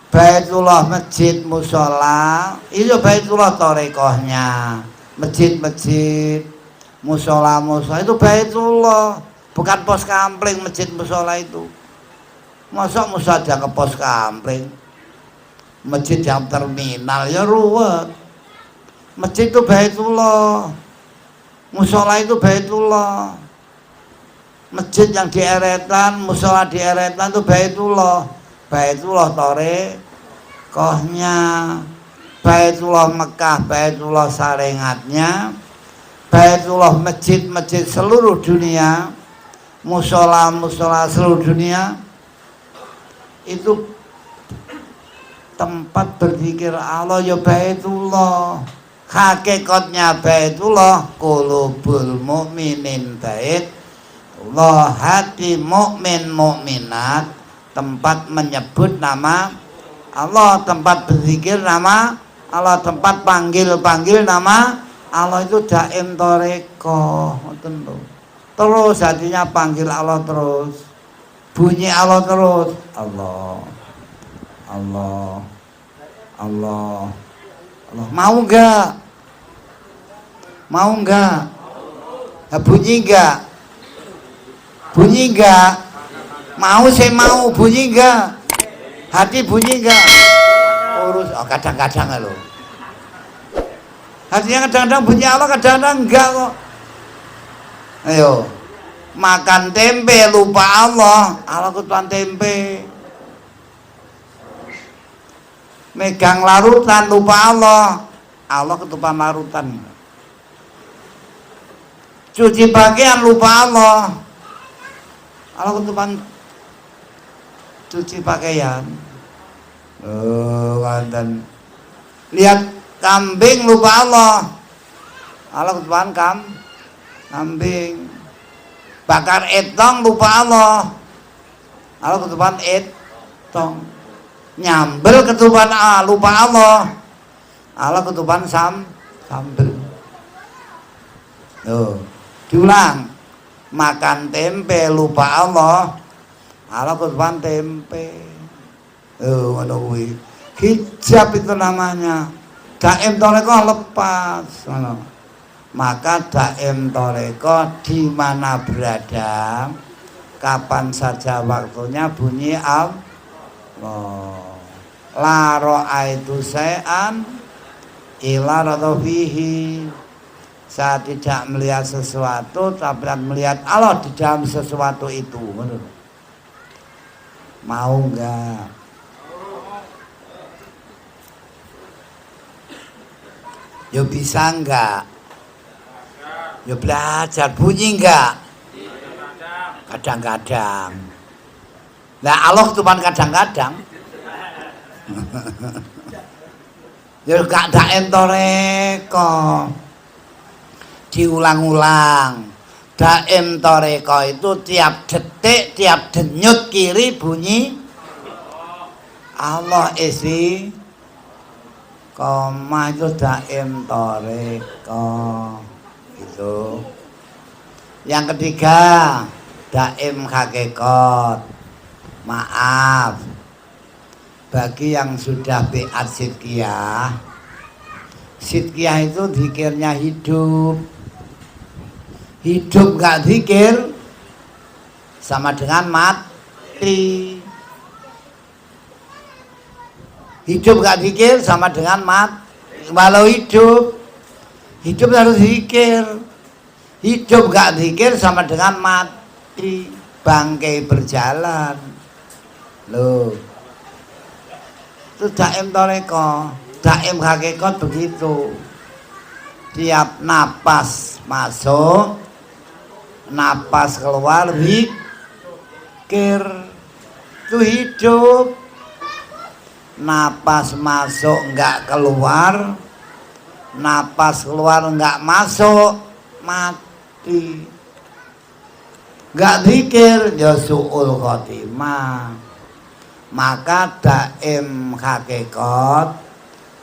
Baitullah masjid musola itu Baitullah torekohnya, masjid-masjid musola itu Baitullah, bukan pos kampling. Masjid musola itu masa musola jangan ke pos kampling, masjid yang terminal ya ruwet. Masjid itu Baitullah, musola itu Baitullah. Masjid yang di eretan, musola di eretan itu Baitullah. Baitullah torekohnya, Baitullah Mekah, Baitullah Sarengatnya, Baitullah masjid-masjid seluruh dunia, musola-musola seluruh dunia itu tempat berzikir Allah ya Baitullah. Hakikatnya Baitullah qulubul mukminin Baitullah, hati mukmin mukminat, tempat menyebut nama Allah, tempat berzikir nama Allah, tempat panggil nama Allah itu daim toreko. Terus hatinya panggil Allah terus, bunyi Allah terus, Allah Allah Allah Allah. Mau enggak? Mau enggak? Bunyi enggak? Bunyi enggak? Mau, saya mau. Bunyi enggak? Hati bunyi enggak? Urus. Oh, kadang-kadang loh. Hatinya kadang-kadang bunyi Allah, kadang-kadang enggak kok. Ayo. Makan tempe lupa Allah, Allah ketuan tempe. Megang larutan lupa Allah, Allah ketupan larutan. Cuci pakaian lupa Allah, Allah ketupan cuci pakaian. Kanten. Lihat kambing lupa Allah, Allah ketupan kambing. Bakar etong lupa Allah, Allah ketupan etong. Nyambel ketupan lupa Allah, Allah ketupan sambel. Diulang. Makan tempe lupa Allah, Allah ketupan tempe. Hijab itu namanya. Daim toreko lepas. Maka daim toreko di mana berada, kapan saja waktunya bunyi Allah. La ra'aitu syai'an illa radhafihi. Saya tidak melihat sesuatu tapi melihat Allah di dalam sesuatu itu. Mau enggak? Yo bisa enggak? Yo belajar. Bunyi enggak? Kadang-kadang. Nah Allah cuma kadang-kadang. Ya gak daim toreko. Diulang-ulang. Daim toreko itu tiap detik, tiap denyut kiri bunyi Allah isi koma, itu daim toreko. Itu. Yang ketiga, daim hakikat. Maaf bagi yang sudah biat sidqiyah. Sidqiyah itu zikirnya hidup. Hidup gak zikir sama dengan mati. Hidup gak zikir sama dengan mati. Walau hidup harus zikir. Hidup gak zikir sama dengan mati. Bangkai berjalan. Loh, itu daim toreko, daim hakikat begitu. Tiap napas masuk, napas keluar, zikir. Itu hidup. Napas masuk enggak keluar, napas keluar enggak masuk, mati. Enggak zikir, ya su'ul khotimah. Maka daim hakikat,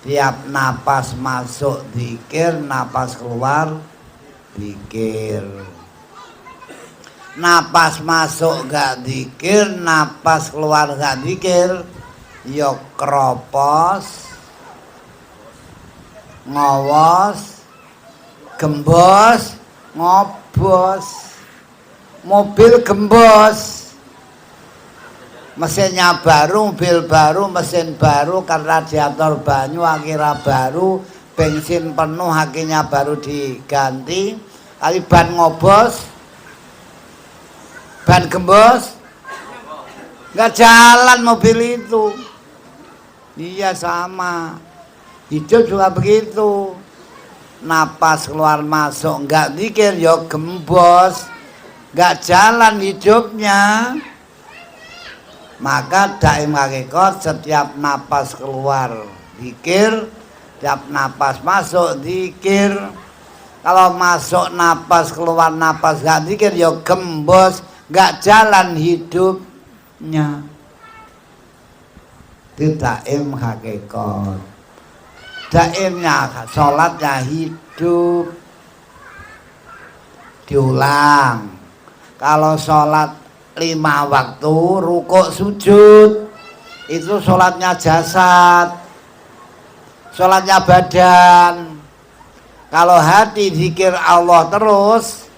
tiap napas masuk zikir, napas keluar zikir. Napas masuk gak zikir, napas keluar gak zikir, ya kropos, ngowos, gembos, ngobos. Mobil gembos, mesinnya baru, mobil baru, mesin baru, kan radiator banyu akhirnya baru, bensin penuh akhirnya baru diganti. Kali ban ngobos, ban gembos, nggak jalan mobil itu. Iya sama, hidup juga begitu. Napas keluar masuk nggak mikir ya gembos, nggak jalan hidupnya. Maka daim hakikat setiap napas keluar zikir, setiap napas masuk zikir. Kalau masuk napas keluar napas nggak zikir ya gembos, nggak jalan hidupnya. Itu daim hakikat. Daimnya sholatnya hidup. Diulang. Kalau sholat 5 waktu rukuk sujud itu sholatnya jasad, sholatnya badan. Kalau hati zikir Allah terus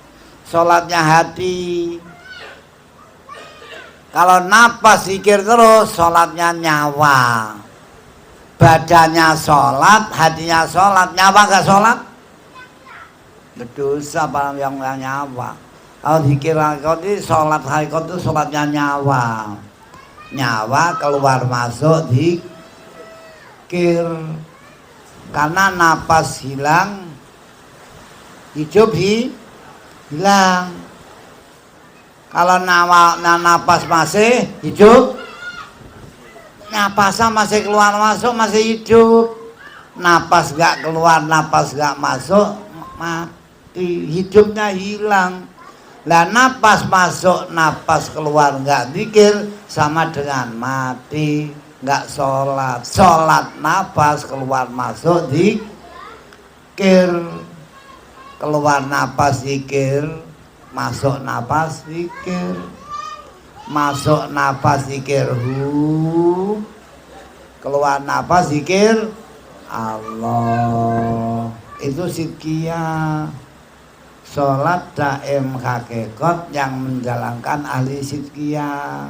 sholatnya hati. Kalau napas zikir terus sholatnya nyawa. Badannya sholat, hatinya sholat, nyawa gak sholat? Berdosa para yang nyawa. Kalau zikir hakikat itu sholat hakikat itu sholatnya nyawa. Nyawa keluar masuk zikir. Karena napas hilang, hidup hilang. Kalau napas masih hidup, napasnya masih keluar masuk masih hidup. Napas gak keluar, napas gak masuk, mati, hidupnya hilang. Lah napas masuk, napas keluar nggak zikir sama dengan mati, nggak sholat. Sholat napas keluar masuk zikir, keluar napas zikir, masuk napas zikir, masuk napas zikir keluar napas zikir Allah. Itu sidqiyah. Sholat daim hakikat yang menjalankan ahli sidqiyah.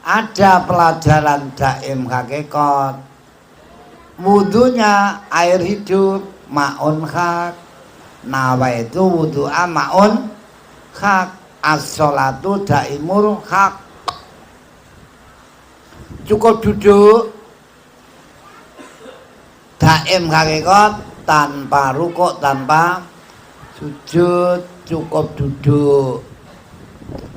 Ada pelajaran daim hakikat. Wudunya air hidup, ma'un hak. Nawa itu wudu'a ma'un hak. As-sholatu daimul hak. Cukup duduk daim hakikat, tanpa rukuk, tanpa sujud, cukup duduk.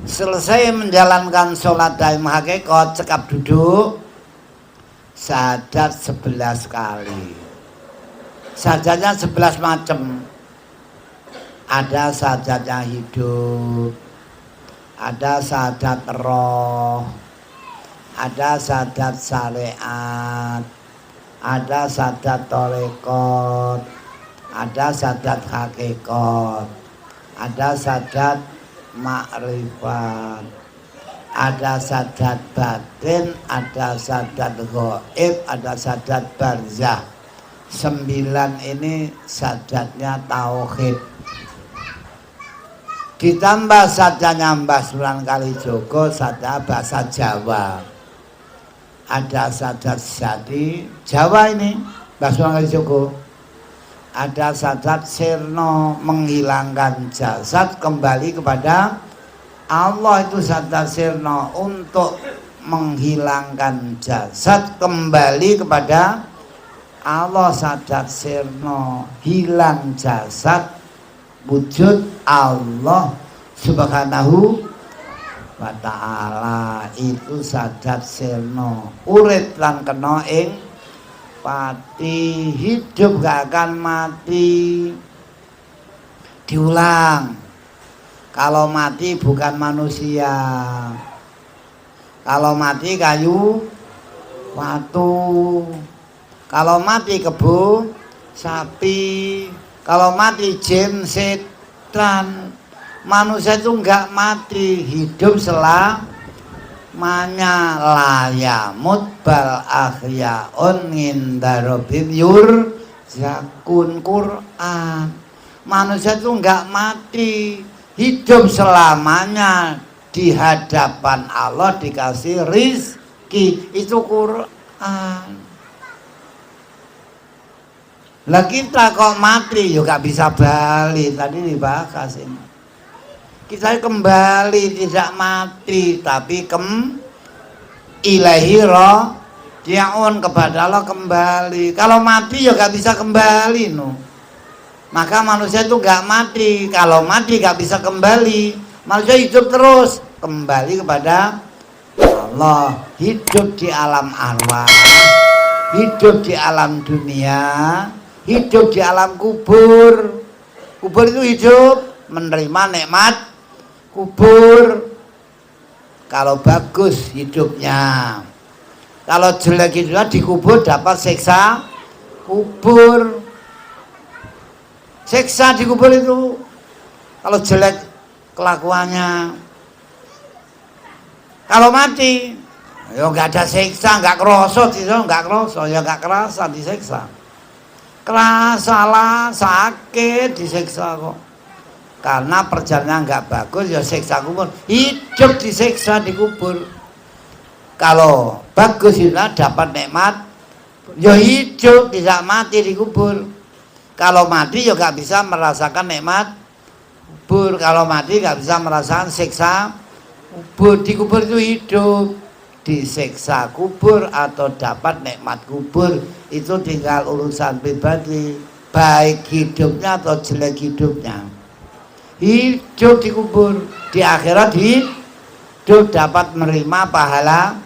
Selesai menjalankan sholat daim hakikat, cekap duduk, syahadat 11 kali. Syahadatnya 11 macam. Ada syahadatnya hidup, ada syahadat roh, ada syahadat syariat, ada syahadat torekot, ada syahadat hakikat, ada syahadat makrifat, ada syahadat batin, ada syahadat ghaib, ada syahadat barzah. 9 ini syahadatnya tauhid. Ditambah syahadatnya Mbah Sunan Kalijaga, syahadat bahasa Jawa. Ada syahadat syadi Jawa ini Mbah Sunan Kalijaga. Ada syahadat sirna, menghilangkan jasad kembali kepada Allah. Itu syahadat sirna, untuk menghilangkan jasad kembali kepada Allah. Syahadat sirna, hilang jasad, wujud Allah subhanahu wa ta'ala. Itu syahadat sirna, urip lan kena ing pati, hidup gak akan mati. Diulang. Kalau mati bukan manusia, kalau mati kayu watu, kalau mati kebo sapi, kalau mati jin setan. Manusia itu enggak mati, hidup manya layamut bal ahyaun ngindarobim yur zakun Quran. Manusia itu enggak mati, hidup selamanya di hadapan Allah, dikasih rizki, itu Quran. Lah kita kok mati juga bisa balik, tadi dibahas ini. Kita kembali, tidak mati, tapi ilahi raji'un, kepada Allah kembali. Kalau mati ya gak bisa kembali no. Maka manusia itu gak mati. Kalau mati gak bisa kembali. Manusia hidup terus, kembali kepada Allah. Hidup di alam arwah, hidup di alam dunia, hidup di alam kubur. Kubur itu hidup, menerima nikmat kubur. Kalau bagus hidupnya, kalau jelek hidupnya, dikubur dapat siksa kubur. Siksa di kubur itu kalau jelek kelakuannya. Kalau mati ya nggak ada siksa, nggak kerasa, nggak kerasa, ya nggak kerasa disiksa. Kerasalah sakit disiksa kok. Karena perjalanan nggak bagus ya siksa kubur, hidup disiksa di kubur. Kalau bagus ya dapat nikmat, ya hidup tidak mati di kubur. Kalau mati ya nggak bisa merasakan nikmat kubur. Kalau mati nggak bisa merasakan siksa kubur. Di kubur itu hidup, disiksa kubur atau dapat nikmat kubur itu tinggal urusan pribadi, baik hidupnya atau jelek hidupnya. Hidup di kubur, di akhirat hidup dapat menerima pahala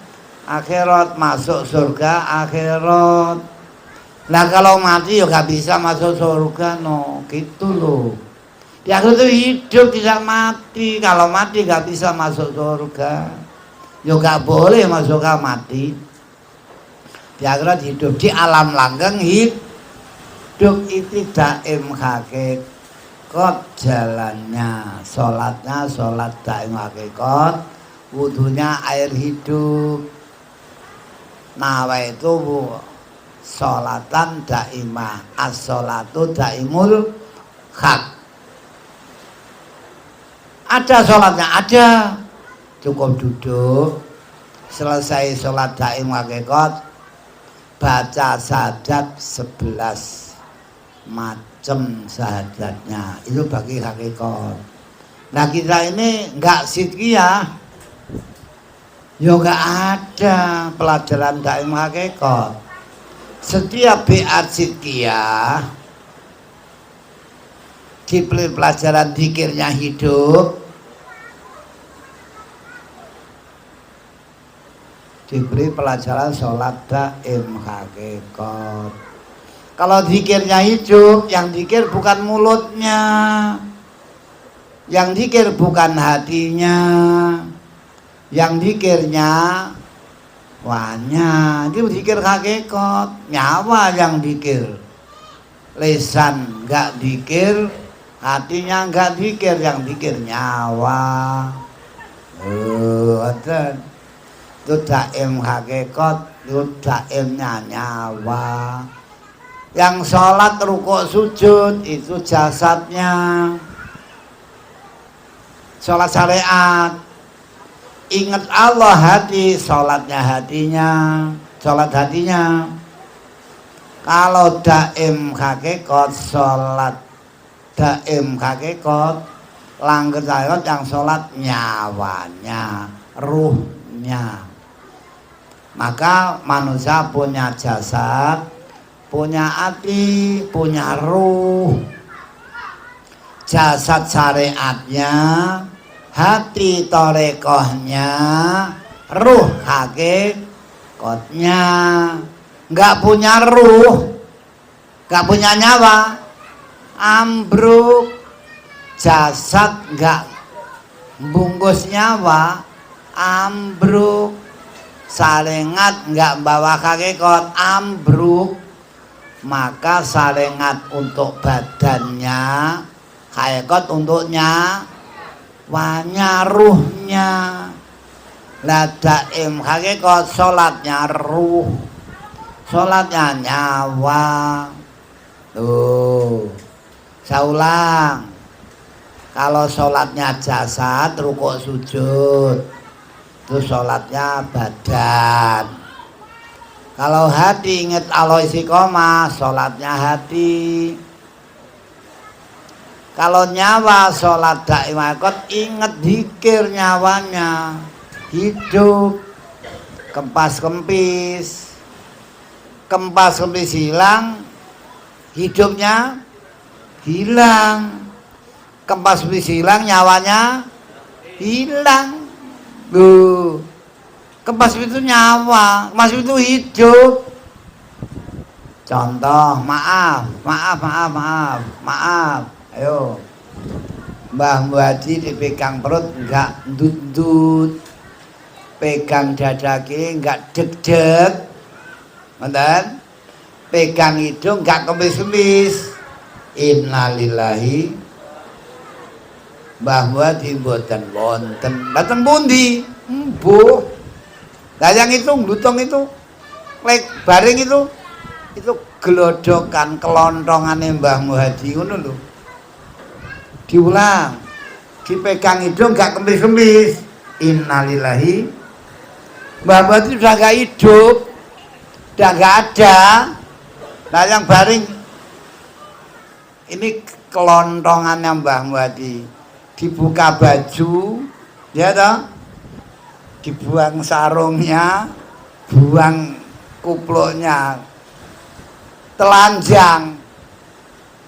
akhirat, masuk surga akhirat. Nah kalau mati ya gak bisa masuk surga no, gitu loh. Di akhirat itu hidup tidak mati. Kalau mati gak bisa masuk surga, ya gak boleh masuk surga mati. Di akhirat hidup, di alam langgeng hidup itu daim hakikat. Jalannya, sholatnya sholat daim hakikat, wudunya air hidup. Nawa itu sholatan daimah, as-sholatu daimul hak. Ada sholatnya, ada. Cukup duduk, selesai sholat daim hakikat, baca syahadat 11 macam syahadatnya, itu bagi hakikat. Nah kita ini enggak sidqiyah, ya enggak ada pelajaran daim hakikat. Setiap biat sidqiyah diberi pelajaran zikirnya hidup, diberi pelajaran sholat daim hakikat. Kalau zikirnya hidup, yang zikir bukan mulutnya, yang zikir bukan hatinya, yang zikirnya wanya, itu zikir hakikat. Nyawa yang zikir, lisan enggak zikir, hatinya enggak zikir, yang zikir nyawa. Itu daim hakikat, itu daimnya nyawa. Yang sholat rukuk sujud itu jasadnya. Sholat syariat, ingat Allah hati, sholatnya hatinya, sholat hatinya. Kalau daim hakikat, sholat daim hakikat, langgeng hakikat, yang sholat nyawanya, ruhnya. Maka manusia punya jasad, punya hati, punya ruh. Jasad syariatnya, hati torekohnya, ruh hakikatnya. Nggak punya ruh, nggak punya nyawa, ambruk. Jasad nggak bungkus nyawa, ambruk. Sarengat nggak bawa hakikat, ambruk. Maka sarengat untuk badannya, hakikat untuk nyawanya, ruhnya. Lah daim hakikat sholatnya ruh, sholatnya nyawa. Tuh, saya ulang. Kalau sholatnya jasad, rukuk sujud, itu sholatnya badan. Kalau hati ingat Allah istiqomah, sholatnya hati. Kalau nyawa sholat daim hakikat ingat zikir nyawanya. Hidup kempas kempis hilang, hidupnya hilang. Kempas kempis hilang, nyawanya hilang. Loh, kempas itu nyawa, kempas itu hidup. Contoh, maaf. Ayo, Mbah Haji dipegang perut enggak ndut-ndut, pegang dada kiri enggak deg-deg, ngoten. Pegang hidung enggak kempis-kempis. Innalillahi. Mbah Haji mboten wonten. Dateng pundi? Mbuh. Lah yang itu nglutung itu lek bareng itu gelodokan kelontongane Mbah Haji ngono lho. Diulang, dipegang hidung gak kempis-kempis. Innalillahi. Mbah Haji sudah gak hidup, udah gak ada. Nah yang baring ini kelontongannya Mbah Haji, dibuka baju, ya toh, dibuang sarungnya, buang kupluknya, telanjang,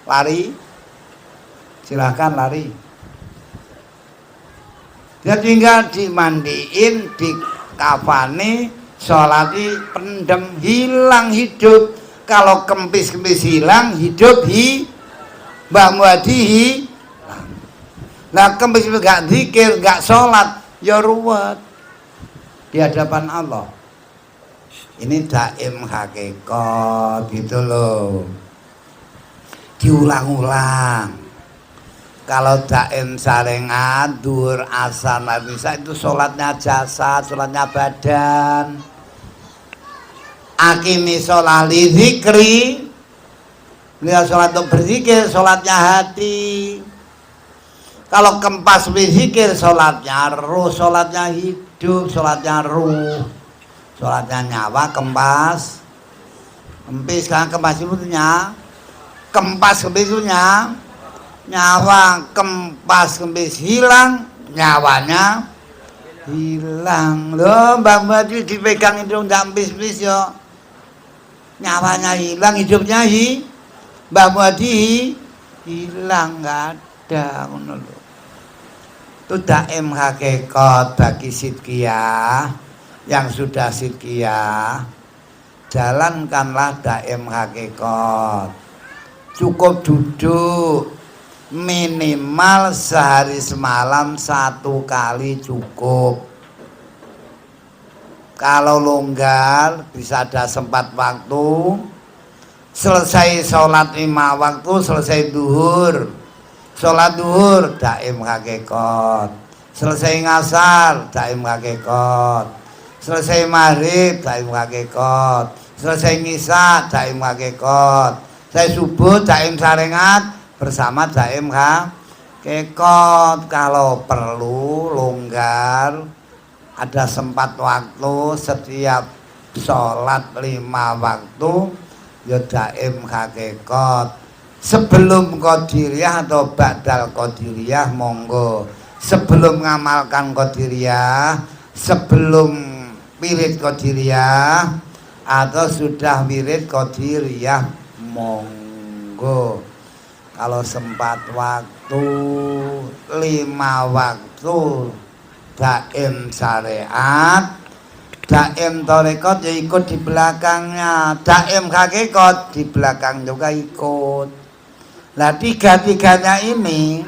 lari. Silahkan lari. Dia tinggal dimandiin, dikafani, sholati, pendem, hilang hidup. Kalau kempis-kempis hilang, hidup Mbah Haji hilang. Nah kempis gak zikir, gak sholat, ya ruwet di hadapan Allah. Ini daim hakikat gitu loh. Diulang-ulang. Kalau daim sarengat, duhur, asar, maghrib, isya itu sholatnya jasad, sholatnya badan. Akimi sholali zikri, beliau sholat untuk berzikir, sholatnya hati. Kalau kempas berzikir, sholatnya ruh, sholatnya hidup, sholatnya ruh. Sholatnya nyawa, kempas. Kempis kan kempas itunya, kempas kempisunya. Nyawa kempas kempis hilang, nyawanya hilang. Loh Mbah Haji dipegang hidung gak kempis yo, nyawanya hilang, hidupnya Mbah Haji hilang, gak ada. Itu daim hakikat bagi sidqiyah yang sudah sidqiyah. Jalankanlah daim hakikat. Cukup duduk minimal sehari semalam 1 kali cukup. Kalau longgar bisa ada sempat waktu, selesai sholat 5 waktu, selesai duhur, sholat duhur daim hakikat, selesai ngasar daim hakikat, selesai maghrib daim hakikat, selesai ngisya daim hakikat, selesai subuh daim sarengat bersama daim hakikat. Kalau perlu longgar, ada sempat waktu setiap sholat 5 waktu, ya daim hakikat. Sebelum qadiriyah atau ba'dal qadiriyah monggo. Sebelum ngamalkan qadiriyah, sebelum wirid qadiriyah, atau sudah wirid qadiriyah monggo. Kalau sempat waktu 5 waktu daim syariat, daim tarekat ya ikut di belakangnya, daim hakikat di belakang juga ikut. Nah 3-3-nya ini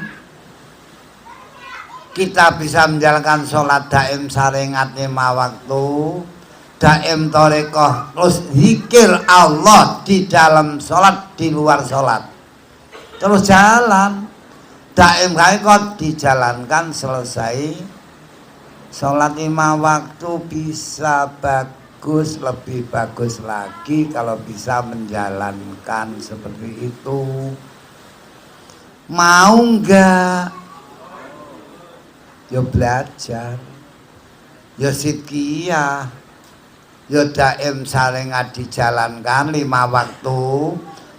kita bisa menjalankan sholat daim syariat 5 waktu, daim tarekat, terus zikir Allah di dalam sholat, di luar sholat. Terus jalan daim hakikat dijalankan selesai Sholat 5 waktu bisa bagus, lebih bagus lagi kalau bisa menjalankan seperti itu. Mau enggak? Yo belajar, yo sidqiyah, yo daim saling dijalankan 5 waktu,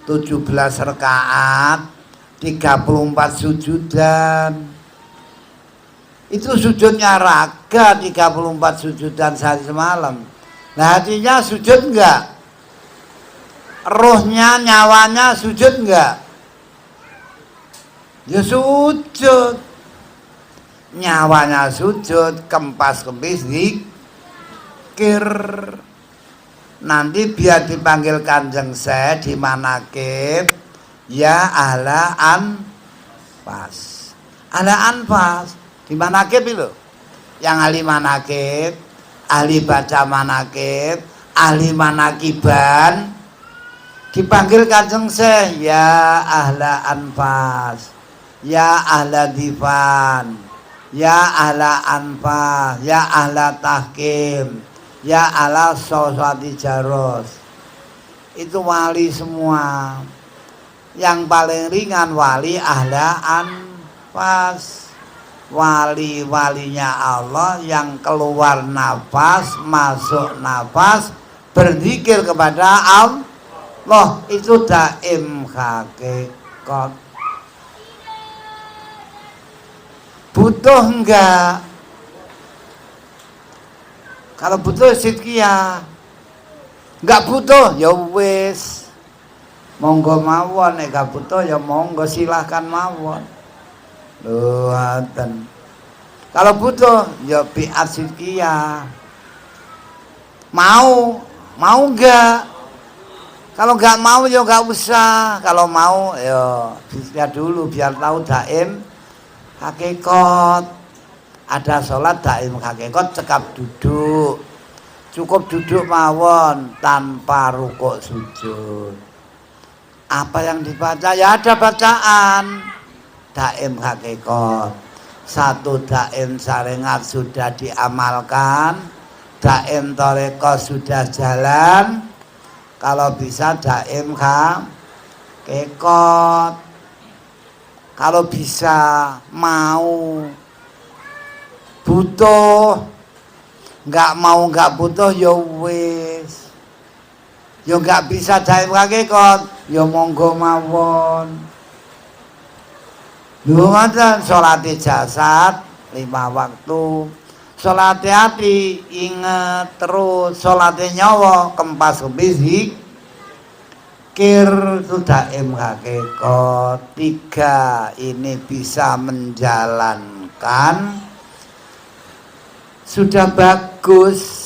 17 rakaat, 34 sujudan. Itu sujudnya raga, 34 sujudan sehari semalam. Nah hatinya sujud enggak? Rohnya, nyawanya sujud enggak? Ya sujud. Nyawanya sujud, kempas kempis zikir. Nanti biar dipanggil Kanjeng saya di manakib, ya ahla anfas. Ahla anfas di manakib itu. Yang ahli manakib, ahli baca manakib, ahli manakiban dipanggil Kanjeng saya, ya ahla anfas, ya ahla difan, ya ahla anfas, ya ahla tahkim, ya ahla sosati jaros. Itu wali semua. Yang paling ringan wali ahla anfas. Wali-walinya Allah yang keluar nafas, masuk nafas, berzikir kepada Allah, itu daim hakikat. Butuh enggak? Kalau butuh sidqiyah, enggak butuh ya wis, monggo mawon. Nek gak butuh ya monggo, silahkan mawon. Luatan. Kalau butuh ya biat sidqiyah. Mau enggak? Kalau enggak mau ya enggak usah. Kalau mau ya sidqiyah dulu biar tahu daim hakikat. Ada sholat daim hakikat cekap duduk. Cukup duduk mawon tanpa rukuk sujud. Apa yang dibaca? Ya ada bacaan. Daim hakikat. Satu daim saringat sudah diamalkan, daim toreko sudah jalan. Kalau bisa daim hakikat. Kalau bisa mau, butuh, nggak mau nggak butuh ya wis. Ya nggak bisa daim hakikat, ya monggo mawon. Lumatan sholat jasad 5 waktu, sholat hati inget terus, sholat nyawa kempas kempis zikir itu daim hakikat. 3 ini bisa menjalankan sudah bagus.